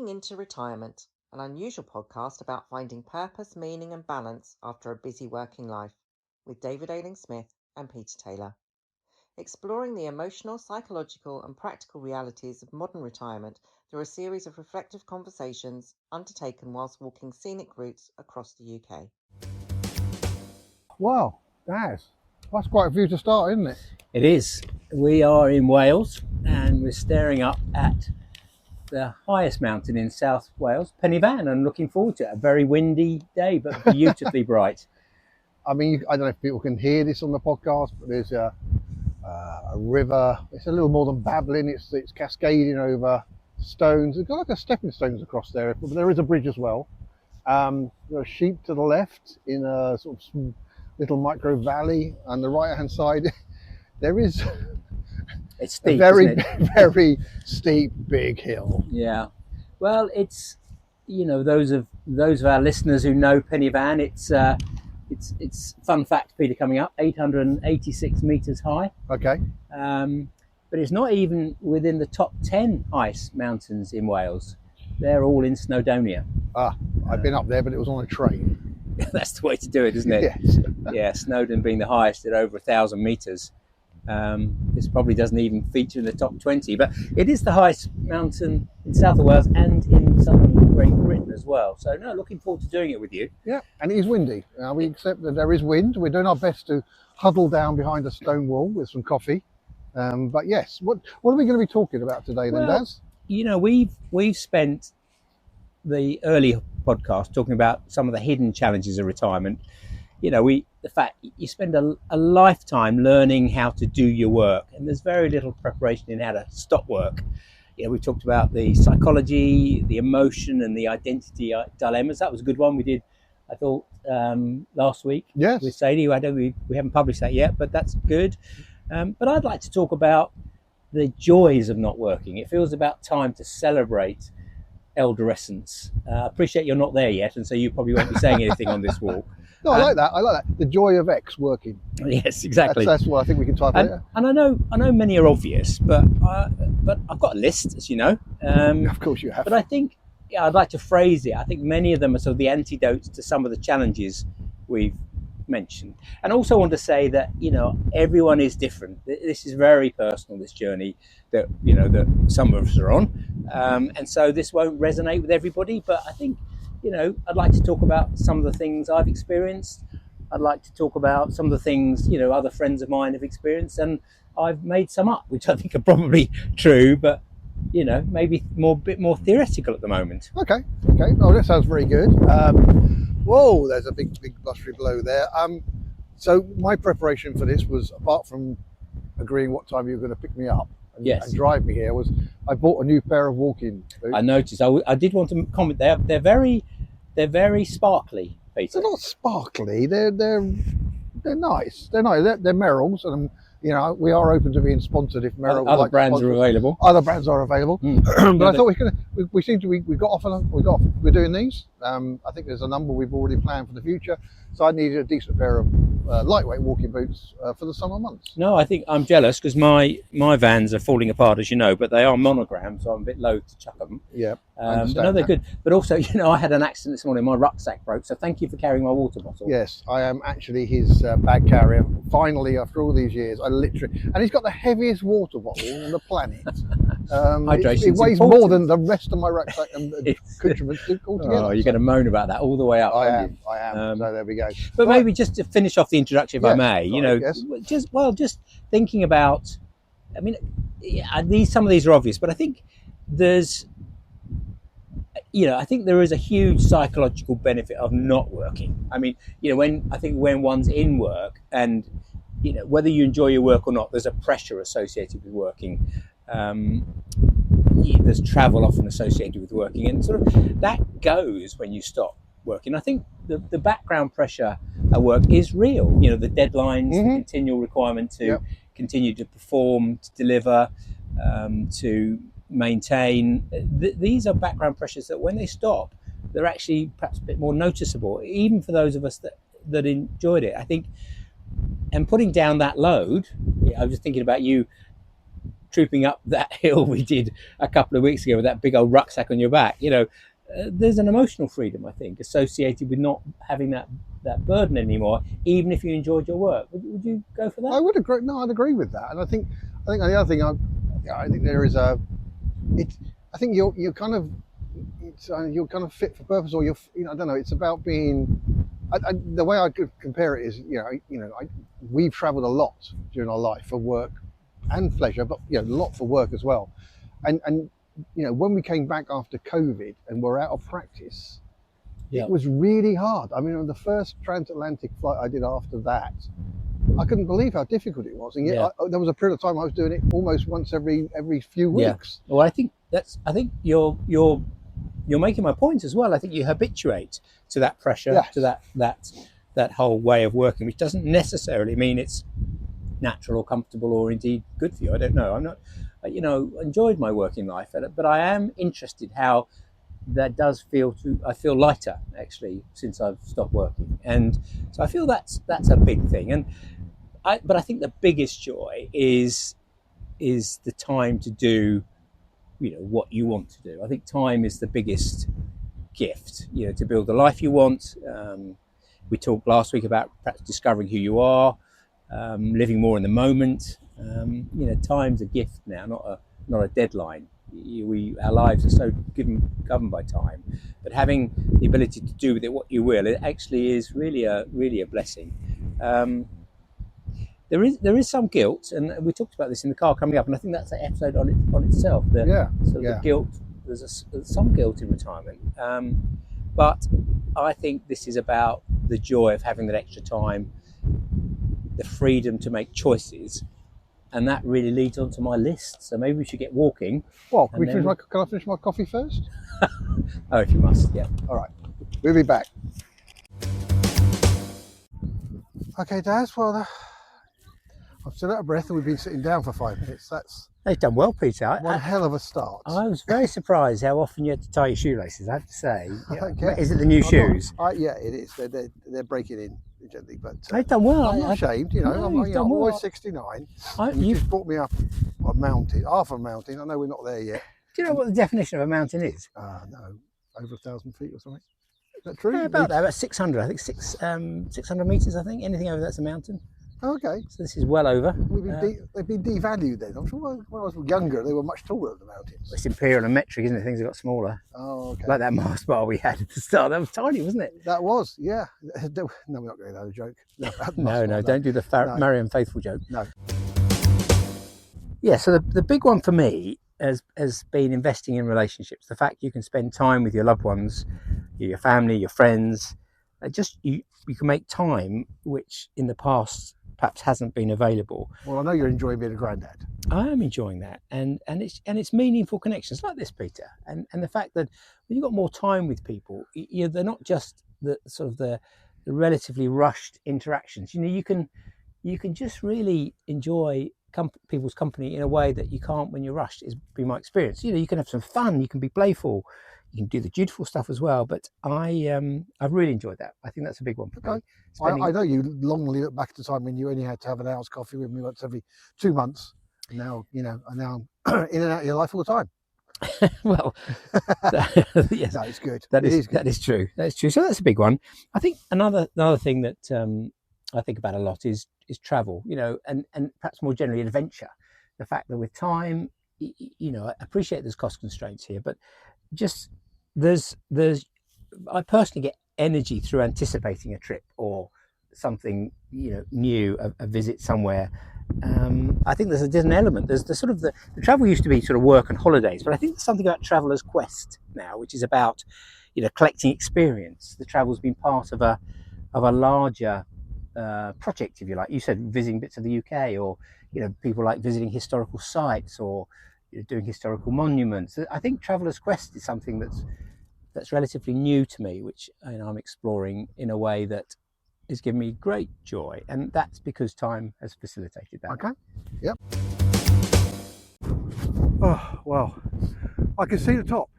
Wellbeing into Retirement, an unusual podcast about finding purpose, meaning, and balance after a busy working life, with David Ailing-Smith and Peter Taylor. Exploring the emotional, psychological, and practical realities of modern retirement through a series of reflective conversations undertaken whilst walking scenic routes across the UK. Wow, that's quite a view to start, isn't it? It is. We are in Wales and we're staring up at the highest mountain in South Wales, Pen-y-fan, and looking forward to it. A very windy day, but beautifully bright. I mean, I don't know if people can hear this on the podcast, but there's a river. It's a little more than babbling. It's cascading over stones. It's got like a stepping stones across there, but there is a bridge as well. There are sheep to the left in a sort of little micro valley. On the right-hand side, there is it's steep, a very, isn't it? very steep, big hill. Yeah. Well, it's, you know, those of our listeners who know Pen-y-fan, it's fun fact, Peter, coming up, 886 meters high. Okay. But it's not even within the top 10 highest mountains in Wales. They're all in Snowdonia. I've been up there, but it was on a train. That's the way to do it, isn't it? Yes. Yeah, Snowdon being the highest at over 1,000 meters. This probably doesn't even feature in the top 20, but it is the highest mountain in South of Wales and in southern Great Britain as well. So, no, looking forward to doing it with you. Yeah, and it is windy. We accept that there is wind. We're doing our best to huddle down behind a stone wall with some coffee. But yes, what are we going to be talking about today then, Daz? You know, we've spent the early podcast talking about some of the hidden challenges of retirement. You know, the fact you spend a lifetime learning how to do your work, and there's very little preparation in how to stop work. You know, we talked about the psychology, the emotion, and the identity dilemmas. That was a good one we did, I thought, last week. Yes. With Sadie. We haven't published that yet, but that's good. But I'd like to talk about the joys of not working. It feels about time to celebrate elderescence. I appreciate you're not there yet, and so you probably won't be saying anything on this walk. No, I like that. The joy of X working. Yes, exactly. That's what I think we can type later. And I know many are obvious, but I've got a list, as you know. Of course you have. But I think, I'd like to phrase it. I think many of them are sort of the antidotes to some of the challenges we've mentioned. And also want to say that, you know, everyone is different. This is very personal, this journey that some of us are on. And so this won't resonate with everybody, but I think, you know, I'd like to talk about some of the things I've experienced. I'd like to talk about some of the things, you know, other friends of mine have experienced, and I've made some up, which I think are probably true, but, you know, maybe a bit more theoretical at the moment. Okay. Oh, that sounds very good. Whoa, there's a big blustery blow there. So my preparation for this was, apart from agreeing what time you were going to pick me up and drive me here, was I bought a new pair of walking boots. I noticed. I did want to comment. They're very sparkly, Peter. They're not sparkly. They're nice. They're nice. They're Merrell's, and you know, we are open to being sponsored if Merrell. Other brands are available. Other brands are available. But I thought we got off. We're doing these. I think there's a number we've already planned for the future. So I needed a decent pair of lightweight walking boots for the summer months. No, I think I'm jealous because my Vans are falling apart, as you know, but they are monogrammed, so I'm a bit loath to chuck them. Yeah, but no, they're good. But also, you know, I had an accident this morning. My rucksack broke, so thank you for carrying my water bottle. Yes, I am actually his bag carrier. Finally, after all these years, and he's got the heaviest water bottle on the planet. It weighs more than the rest of my rucksack and accoutrements altogether. Oh, you're going to moan about that all the way up. I am. So there we go. But maybe just to finish off the introduction, if I may, you know, just thinking about. I mean, some of these are obvious, but I think there's. You know, I think there is a huge psychological benefit of not working. I mean, you know, when one's in work, and you know, whether you enjoy your work or not, there's a pressure associated with working. There's travel often associated with working, and sort of that goes when you stop working. I think the background pressure at work is real. You know, the deadlines, the continual requirement to continue to perform, to deliver, to maintain. These are background pressures that when they stop, they're actually perhaps a bit more noticeable, even for those of us that enjoyed it. I think, and putting down that load, I was just thinking about you trooping up that hill we did a couple of weeks ago with that big old rucksack on your back. There's an emotional freedom, I think, associated with not having that burden anymore, even if you enjoyed your work. Would you go for that? I would agree. No, I'd agree with that. And I think the other thing, I think there is a. I think you're kind of. You're kind of fit for purpose, or I don't know. It's about being. The way I could compare it is, we've travelled a lot during our life for work and pleasure, but a lot for work as well. And when we came back after COVID and we're out of practice, it was really hard. I mean, on the first transatlantic flight I did after that, I couldn't believe how difficult it was. And yet there was a period of time I was doing it almost once every few weeks. Well, I think you're making my point as well. I think you habituate to that pressure, to that whole way of working, which doesn't necessarily mean it's natural or comfortable or indeed good for you. I don't know. I'm not, enjoyed my working life, but I am interested how that does I feel lighter actually since I've stopped working, and so I feel that's a big thing. But I think the biggest joy is the time to do what you want to do. I think time is the biggest gift, to build the life you want. We talked last week about perhaps discovering who you are, living more in the moment. Time's a gift now, not a deadline. Our lives are so governed by time, but having the ability to do with it what you will, it actually is really a blessing. There is some guilt, and we talked about this in the car coming up, and I think that's an episode on itself. The guilt. There's some guilt in retirement, but I think this is about the joy of having that extra time, the freedom to make choices, and that really leads on to my list. So maybe we should get walking. Well, can I finish my coffee first? Oh, if you must, yeah. All right, we'll be back. Okay, Daz. Well. I'm still out of breath, and we've been sitting down for 5 minutes. They've done well, Peter. One hell of a start. I was very surprised how often you had to tie your shoelaces, I have to say. Is it the new shoes? Yeah, it is. They're breaking in gently, but they've done well. I'm not ashamed. I'm always 69. You've brought me up a mountain, half a mountain. I know we're not there yet. Do you know what the definition of a mountain is? No, over 1,000 feet or something. Is that true? Yeah, about 600. I think 600 meters. I think anything over that's a mountain. Okay. So this is well over. They've been devalued then. I'm sure when I was younger, they were much taller than the mountains. It's imperial and metric, isn't it? Things have got smaller. Oh, okay. Like that Mars bar we had at the start. That was tiny, wasn't it? That was, yeah. No, we're not going to have a joke. No, don't do the Marian Faithful joke. No. Yeah, so the big one for me has been investing in relationships. The fact you can spend time with your loved ones, your family, your friends. You can make time which in the past perhaps hasn't been available. Well, I know you're enjoying being a granddad. I am enjoying that, and it's meaningful connections like this, Peter, and the fact that when you've got more time with people, they're not just the sort of the relatively rushed interactions. You can just really enjoy people's company in a way that you can't when you're rushed. Is been my experience. You can have some fun, you can be playful, you can do the dutiful stuff as well. But I've really enjoyed that. I think that's a big one for me. I know you longingly look back at the time when you only had to have an hour's coffee with me once every 2 months. Now, and now I'm in and out of your life all the time. Well, yes, that is good. That is true. That is true. So that's a big one. I think another thing that I think about a lot is travel. And perhaps more generally adventure. The fact that with time, I appreciate there's cost constraints here, but just I personally get energy through anticipating a trip or something new, a visit somewhere. I think there's an element. There's the travel used to be sort of work and holidays, but I think there's something about traveller's quest now, which is about collecting experience. The travel's been part of a larger project, if you like. You said visiting bits of the UK, or people like visiting historical sites or doing historical monuments. I think traveller's quest is something that's relatively new to me, which I'm exploring in a way that has given me great joy, and that's because time has facilitated that. Okay. Yep. Oh well, I can see the top.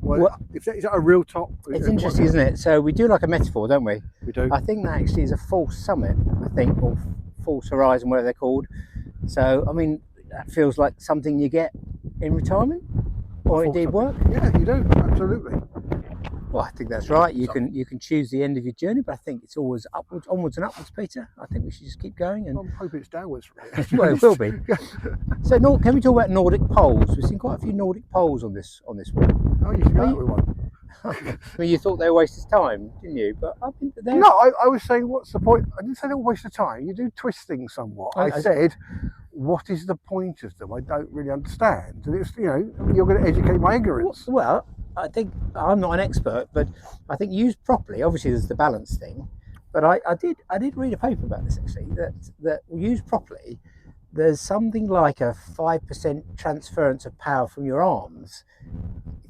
Well, is that a real top? It's interesting, isn't it? So we do like a metaphor, don't we? We do. I think that actually is a false summit, or false horizon, whatever they're called. So I mean, that feels like something you get in retirement, or indeed work. Yeah, you do, absolutely. Well, I think that's right. You can choose the end of your journey, but I think it's always onwards and upwards, Peter. I think we should just keep going. And I'm hoping it's downwards from here. well, it will be. So, can we talk about Nordic poles? We've seen quite a few Nordic poles on this one. Oh, you should go out with one. I mean, you thought they were a waste of time, didn't you? But I think that No, I was saying, what's the point? I didn't say they're a waste of time. You do twist things somewhat. I said, what is the point of them? I don't really understand. And it's, you're going to educate my ignorance. Well, I think I'm not an expert, but I think used properly, obviously there's the balance thing, but I did read a paper about this actually, that used properly, there's something like a 5% transference of power from your arms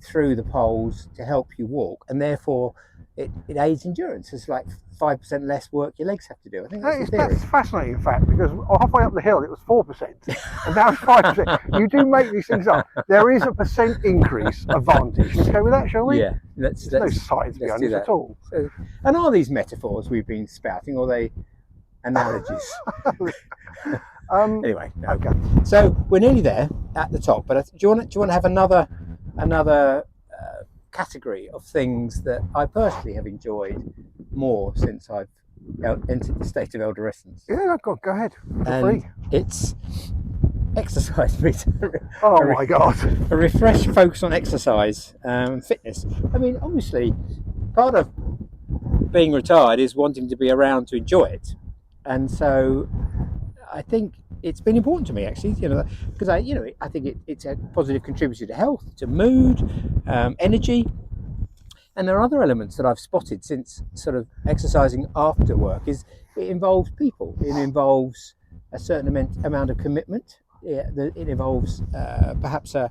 through the poles to help you walk, and therefore it aids endurance. It's like 5% less work your legs have to do. I think that's fascinating, in fact, because halfway up the hill it was 4%, and now it's 5%. You do make these things up. There is a percent increase advantage. Let's go with that, shall we? Yeah, there's no science behind this at all. So, and are these metaphors we've been spouting, or are they analogies? Anyway, no. Okay. So we're nearly there at the top, but do you want to have another category of things that I personally have enjoyed more since I've entered the state of elderescence? Yeah, go ahead. And it's exercise, Peter. Oh my God. A refreshed focus on exercise, fitness. I mean, obviously, part of being retired is wanting to be around to enjoy it, and so I think it's been important to me actually, because I think it's a positive contributor to health, to mood, energy, and there are other elements that I've spotted since sort of exercising after work. Is it involves people, it involves a certain amount of commitment, it involves perhaps a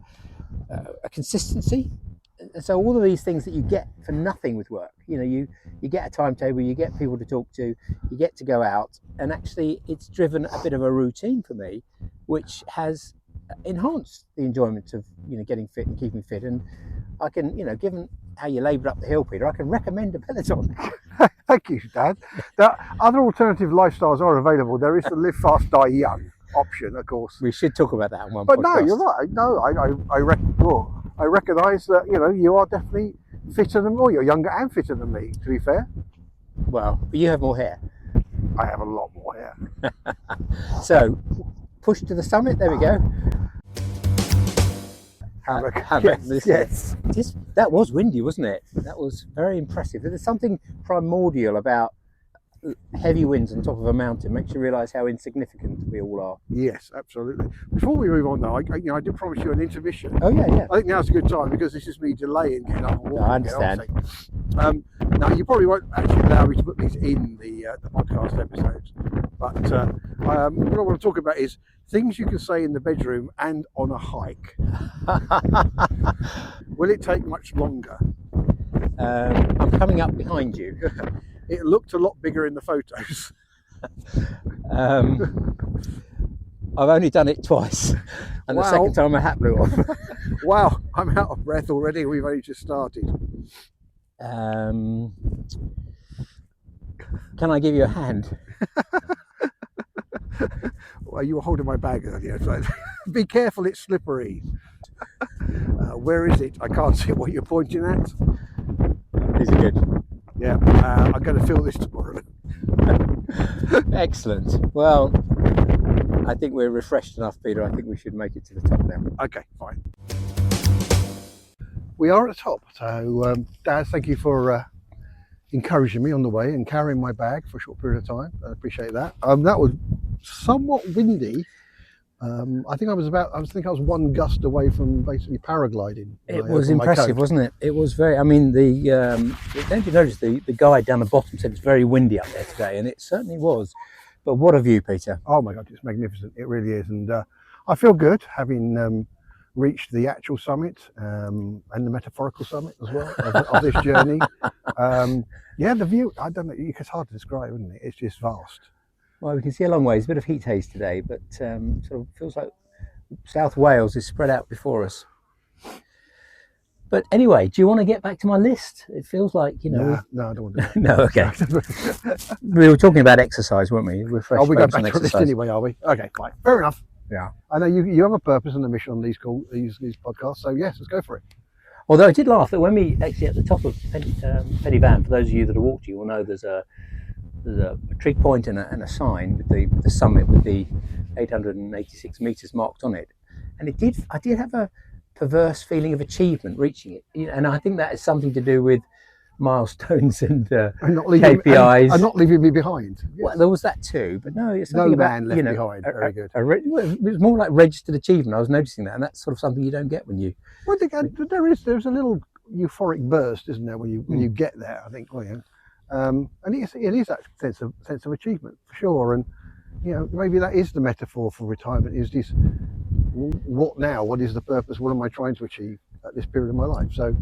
consistency. And so all of these things that you get for nothing with work, you get a timetable, you get people to talk to, you get to go out, and actually it's driven a bit of a routine for me, which has enhanced the enjoyment of getting fit and keeping fit. And I can, given how you laboured up the hill, Peter, I can recommend a Peloton. Thank you, Dad. Other alternative lifestyles are available. There is the live fast, die young option, of course. We should talk about that on one But podcast. no, you're right. No, I recognise that you are definitely fitter than me. You're younger and fitter than me, to be fair. Well, but you have more hair. I have a lot more hair. So, push to the summit. There we go. Yes. That was windy, wasn't it? That was very impressive. There's something primordial about heavy winds on top of a mountain. Makes you realise how insignificant we all are. Yes, absolutely. Before we move on, though, I did promise you an intermission. Oh yeah. I think now's a good time because this is me delaying getting up and walking. I understand. Now you probably won't actually allow me to put these in the podcast episodes, but what I want to talk about is things you can say in the bedroom and on a hike. Will it take much longer? I'm coming up behind you. It looked a lot bigger in the photos. I've only done it twice, and the second time my hat blew off. Wow, I'm out of breath already. We've only just started. Can I give you a hand? Well, you were holding my bag earlier. So be careful, it's slippery. Where is it? I can't see what you're pointing at. These are good. Yeah, I'm going to feel this tomorrow. Excellent. Well, I think we're refreshed enough, Peter. I think we should make it to the top now. Okay, fine. We are at the top. So, Dad, thank you for encouraging me on the way and carrying my bag for a short period of time. I appreciate that. That was somewhat windy. I think I was one gust away from basically paragliding. It was impressive, wasn't it? It was very. I mean, don't you notice the guide down the bottom said it's very windy up there today, and it certainly was. But what a view, Peter! Oh my God, it's magnificent. It really is, and I feel good having reached the actual summit and the metaphorical summit as well of this journey. Yeah, the view. I don't know. It's hard to describe, isn't it? It's just vast. Well, we can see a long ways. A bit of heat haze today, but sort of feels like South Wales is spread out before us. But anyway, do you want to get back to my list? It feels like, No, I don't want to. No, okay. We were talking about exercise, weren't we? We're going back to the list anyway, are we? Okay, fine. Fair enough. Yeah, I know you have a purpose and a mission on these podcasts. So yes, let's go for it. Although I did laugh that when we actually at the top of Penny Van, for those of you that have walked, you will know there's a trig point and a sign with the summit with the 886 meters marked on it, and I did have a perverse feeling of achievement reaching it, and I think that is something to do with milestones and KPIs and not leaving me behind. Yes. Well, there was that too, but no, it's something no about man left behind. Very good. It was more like registered achievement. I was noticing that, and that's sort of something you don't get when you. Well, there's a little euphoric burst, isn't there, when you get there? I think, and it is that sense of achievement for sure. And maybe that is the metaphor for retirement. Is this what now? What is the purpose? What am I trying to achieve at this period of my life? So,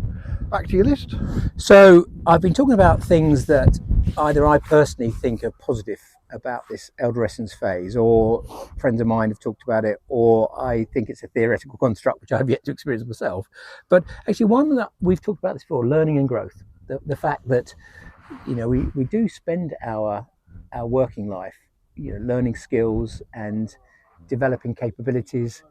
back to your list. So I've been talking about things that either I personally think are positive about this elderescence phase, or friends of mine have talked about it, or I think it's a theoretical construct which I've yet to experience myself. But actually, one that we've talked about this before: learning and growth. The fact that we do spend our working life learning skills and developing capabilities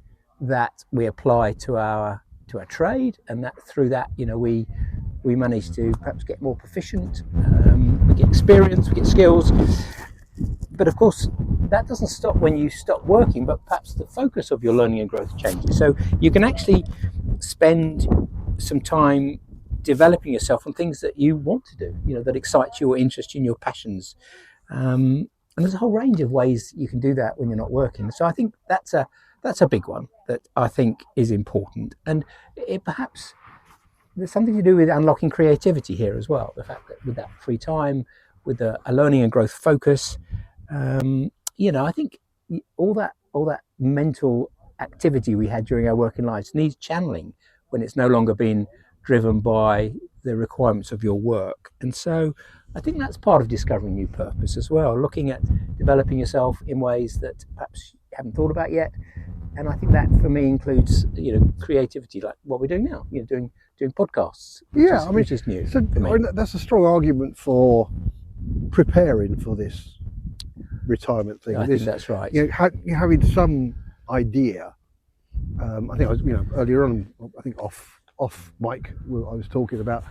that we apply to our trade, and that through that we manage to perhaps get more proficient, we get experience, we get skills. But of course, that doesn't stop when you stop working, but perhaps the focus of your learning and growth changes. So you can actually spend some time developing yourself on things that you want to do, that excite you or interest you in your passions. And there's a whole range of ways you can do that when you're not working. So I think that's a big one that I think is important. And it perhaps there's something to do with unlocking creativity here as well. The fact that with that free time, with a learning and growth focus, I think all that mental activity we had during our working lives needs channeling when it's no longer being driven by the requirements of your work. And so I think that's part of discovering new purpose as well, looking at developing yourself in ways that perhaps you haven't thought about yet. And I think that for me includes creativity, like what we're doing now, doing podcasts, which is new. So that's a strong argument for preparing for this retirement thing. I think that's right. Having some idea. I think I was, earlier on, I think off mic, I was talking about,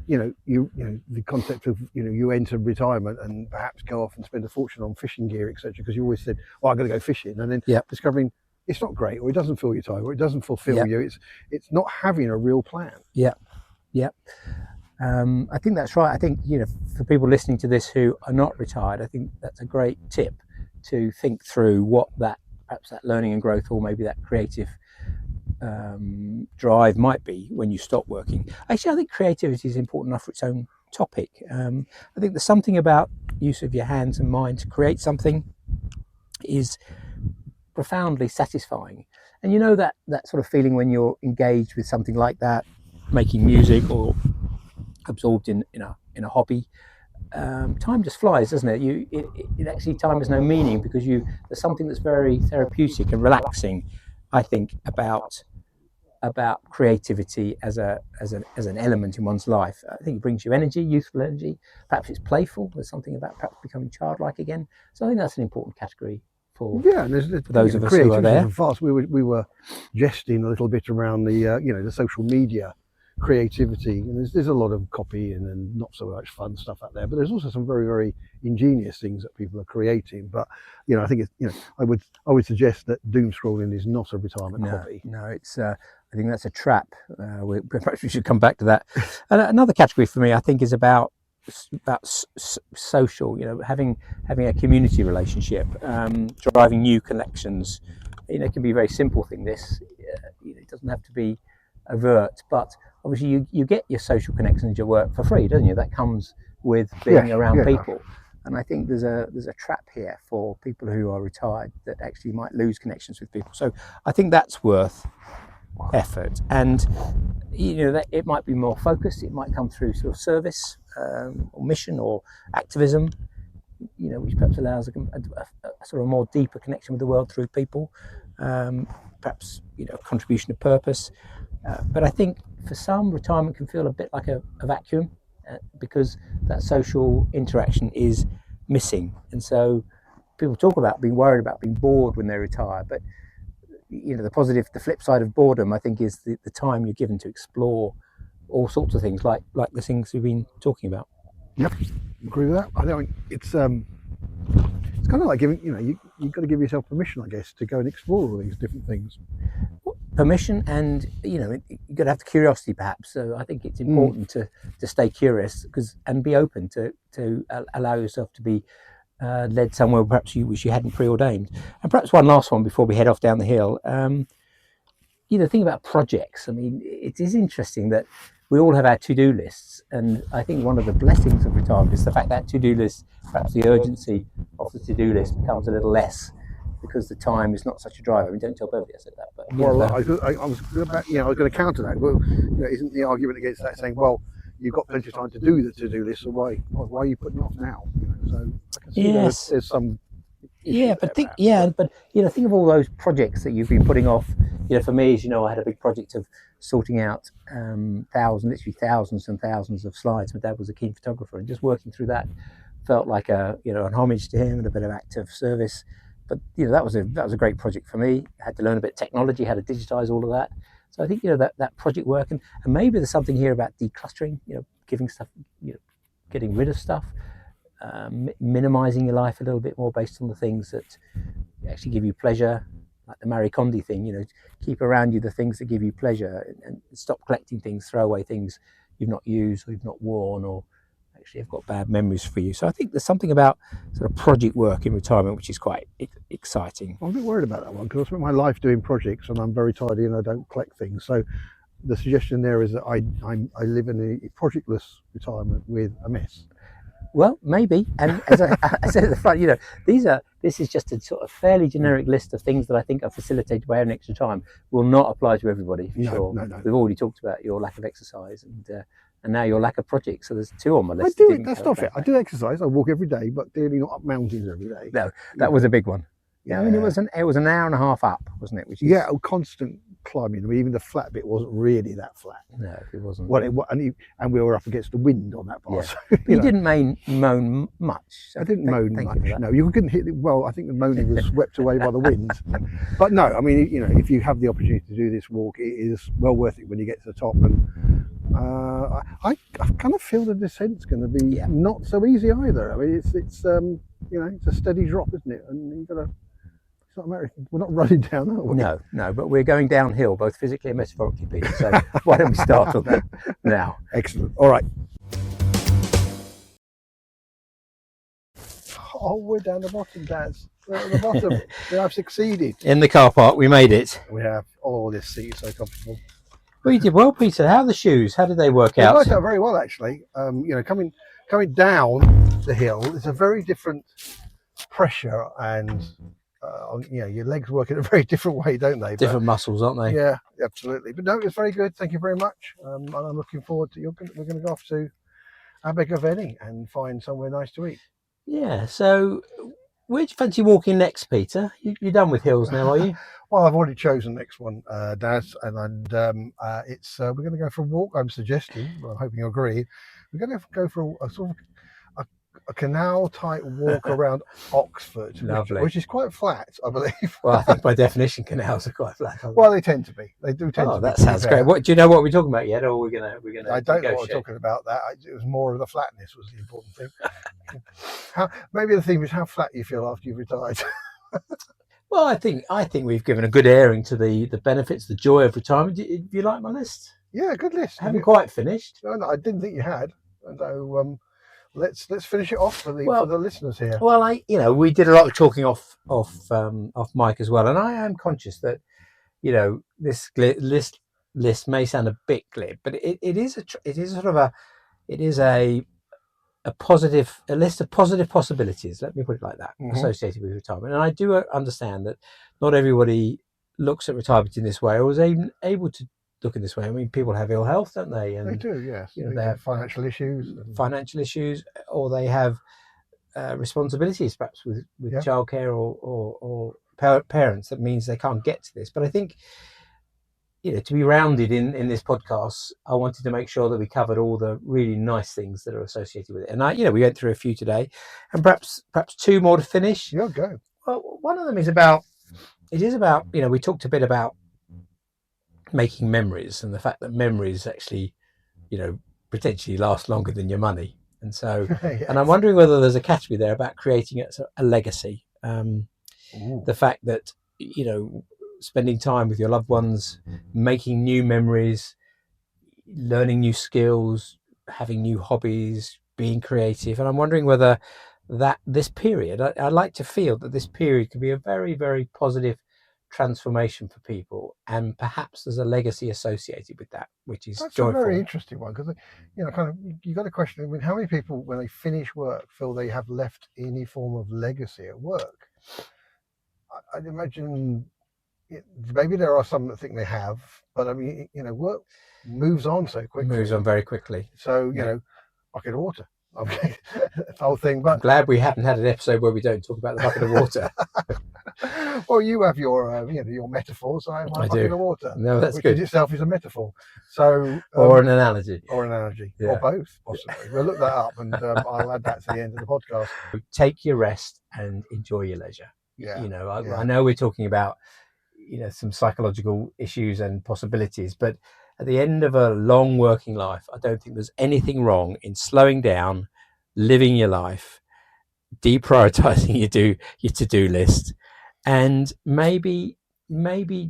the concept of, you enter retirement and perhaps go off and spend a fortune on fishing gear, etc. Because you always said, well, I'm going to go fishing, and then discovering it's not great, or it doesn't fill your time, or it doesn't fulfill you. It's not having a real plan. Yeah. I think that's right. I think for people listening to this who are not retired, I think that's a great tip to think through what perhaps that learning and growth, or maybe that creative drive might be when you stop working. Actually, I think creativity is important enough for its own topic. I think there's something about use of your hands and mind to create something is profoundly satisfying. And that sort of feeling when you're engaged with something like that, making music or absorbed in a hobby, time just flies, doesn't it? It actually, time has no meaning, because there's something that's very therapeutic and relaxing, I think, about creativity as an element in one's life. I think it brings you energy, youthful energy. Perhaps it's playful. There's something about perhaps becoming childlike again. So I think that's an important category for those of us who are there. Fast. We were jesting a little bit around the social media creativity, and there's a lot of copy and not so much fun stuff out there, but there's also some very, very ingenious things that people are creating. But I think it's I would suggest that doom scrolling is not a retirement hobby. No, it's I think that's a trap. Perhaps we should come back to that. And another category for me, I think, is about social. Having a community relationship, driving new connections. It can be a very simple thing. It doesn't have to be overt, but obviously you get your social connections at your work for free, don't you? That comes with being around people. And I think there's a trap here for people who are retired that actually might lose connections with people. So I think that's worth effort. And that it might be more focused. It might come through sort of service or mission or activism, which perhaps allows a sort of more deeper connection with the world through people. Perhaps contribution of purpose. But I think for some, retirement can feel a bit like a vacuum, because that social interaction is missing. And so people talk about being worried about being bored when they retire, but the flip side of boredom, I think, is the time you're given to explore all sorts of things, like the things we've been talking about. Yep, agree with that. I don't. It's kind of like giving. You've got to give yourself permission, I guess, to go and explore all these different things. Permission, and you've got to have the curiosity, perhaps. So I think it's important to stay curious and be open to allow yourself to be led somewhere perhaps which you hadn't preordained. And perhaps one last one before we head off down the hill. Think about projects. I mean, it is interesting that we all have our to-do lists, and I think one of the blessings of retirement is the fact that to-do list, perhaps the urgency of the to-do list becomes a little less because the time is not such a driver. I mean, don't tell Beverly I said that, but I was going to counter that. Well, isn't the argument against that saying, well, you've got plenty of time to do the to-do list, so why are you putting it off now? So I can see there's some. But think of all those projects that you've been putting off. For me, as you know, I had a big project of sorting out literally thousands and thousands of slides. My dad was a keen photographer, and just working through that felt like an homage to him and a bit of act of service. But that was a great project for me. I had to learn a bit of technology, how to digitize all of that. So I think that project work, and maybe there's something here about decluttering. Giving stuff, getting rid of stuff. Minimizing your life a little bit more based on the things that actually give you pleasure, like the Marie Kondo thing. Keep around you the things that give you pleasure, and stop collecting things, throw away things you've not used or you've not worn or actually have got bad memories for you. So I think there's something about sort of project work in retirement which is quite exciting. I'm a bit worried about that one because I spent my life doing projects and I'm very tidy and I don't collect things. So the suggestion there is that I live in a projectless retirement with a mess. Well, maybe, and as I said at the front, this is just a sort of fairly generic list of things that I think are facilitated by having extra time. Will not apply to everybody, for sure. No. We've already talked about your lack of exercise and now your lack of projects. So there's two on my list. That's not fair. I do exercise. I walk every day, but clearly not up mountains every day. No, that was a big one. Yeah, I mean, it was an hour and a half up, wasn't it? Constant climbing. I mean, even the flat bit wasn't really that flat. No, it wasn't. And we were up against the wind on that part. Yeah. So, you didn't moan much. So I didn't moan much. No, you couldn't hit it. Well, I think the moaning was swept away by the wind. But no, I mean, if you have the opportunity to do this walk, it is well worth it when you get to the top. And I kind of feel the descent's going to be not so easy either. I mean, it's a steady drop, isn't it? And you've got to. It's not American. We're not running down, are we? No, but we're going downhill, both physically and metaphorically, Peter. So why don't we start on that now? Excellent. All right. Oh, we're down the bottom, Daz. We're at the bottom. We have succeeded. In the car park, we made it. We have. Oh, this seat is so comfortable. Well, you did well, Peter. How are the shoes? How did they work out? They worked out very well, actually. Coming down the hill, it's a very different pressure and. Your legs work in a very different way, don't they? Different muscles, aren't they? Yeah, absolutely. But no, it's very good. Thank you very much. And I'm looking forward to we're going to go off to Abergavenny and find somewhere nice to eat. Yeah. So, where do you fancy walking next, Peter? You're done with hills now, are you? Well, I've already chosen the next one, Daz, and it's we're going to go for a walk. I'm suggesting, but I'm hoping you agree. We're going to go for a sort of a canal type walk around Oxford, which is quite flat, I believe. Well, I think by definition canals are quite flat. Well, they tend to be. They do tend to be. Oh, that sounds great. What do you know what we're talking about yet, or we're gonna I don't know what we're talking about. That it was more of the flatness was the important thing. Maybe the theme is how flat you feel after you've retired. Well, I think we've given a good airing to the benefits, the joy of retirement. Do you like my list? Yeah, good list. I haven't quite finished. No, I didn't think you had. So let's finish it off for the listeners here. Well, we did a lot of talking off mic as well, and I am conscious that this list may sound a bit glib, but it is a list of positive possibilities. Let me put it like that, associated with retirement. And I do understand that not everybody looks at retirement in this way, or is even able to look in this way. I mean, people have ill health, don't they? And they do, yes. They have financial issues, or they have responsibilities, perhaps with childcare or parents. That means they can't get to this. But I think, to be rounded in this podcast, I wanted to make sure that we covered all the really nice things that are associated with it. And we went through a few today, and perhaps two more to finish. Yeah, go. Well, one of them is about It is about, we talked a bit about making memories and the fact that memories actually, potentially last longer than your money. And so, and I'm Yes. wondering whether there's a category there about creating a legacy. Ooh. The fact that, spending time with your loved ones, making new memories, learning new skills, having new hobbies, being creative. And I'm wondering whether that this period, I like to feel that this period could be a very, very positive transformation for people, and perhaps there's a legacy associated with that, which is That's a very joyful. interesting one because, kind of, you got a question. I mean, how many people, when they finish work, feel they have left any form of legacy at work? I'd imagine maybe there are some that think they have, but I mean, work moves on so quickly. Moves on very quickly. So, bucket of water. Okay, the whole thing. But I'm glad we haven't had an episode where we don't talk about the bucket of water. Well, you have your your metaphors. I have my bucket of water. No, that's which good. in itself is a metaphor. So or an analogy. Or an analogy. Yeah. Or both, possibly. We'll look that up and I'll add that to the end of the podcast. Take your rest and enjoy your leisure. Yeah. I know we're talking about, some psychological issues and possibilities, but at the end of a long working life, I don't think there's anything wrong in slowing down, living your life, deprioritizing your to-do list, and maybe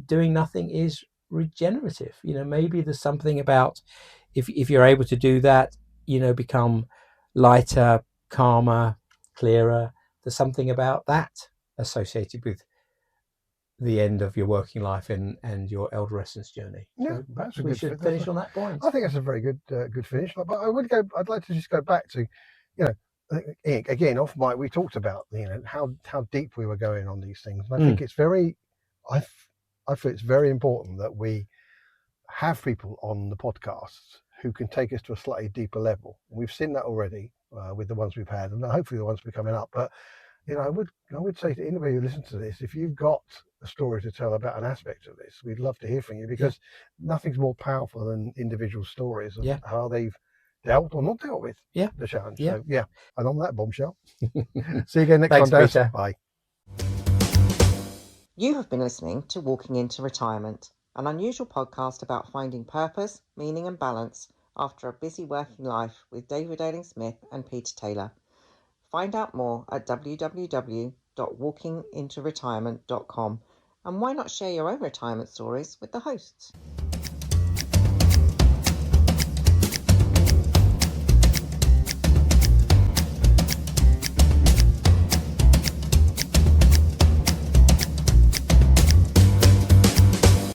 doing nothing is regenerative. Maybe there's something about if you're able to do that, become lighter, calmer, clearer. There's something about that associated with the end of your working life and your elderescence journey. Yeah, so perhaps we should finish on that point. I think that's a very good finish. But I'd like to just go back to, again, off mic, we talked about how deep we were going on these things. And I think it's very, I feel it's very important that we have people on the podcasts who can take us to a slightly deeper level. We've seen that already with the ones we've had, and hopefully the ones we're coming up. But I would say to anybody who listens to this, if you've got a story to tell about an aspect of this, we'd love to hear from you, because nothing's more powerful than individual stories of how they've dealt or not dealt with the challenge. So, and on that bombshell, see you again next time, Daz. Bye. You have been listening to Walking into Retirement, an unusual podcast about finding purpose, meaning and balance after a busy working life with David Ailing Smith and Peter Taylor. Find out more at www.walkingintoretirement.com, and why not share your own retirement stories with the hosts?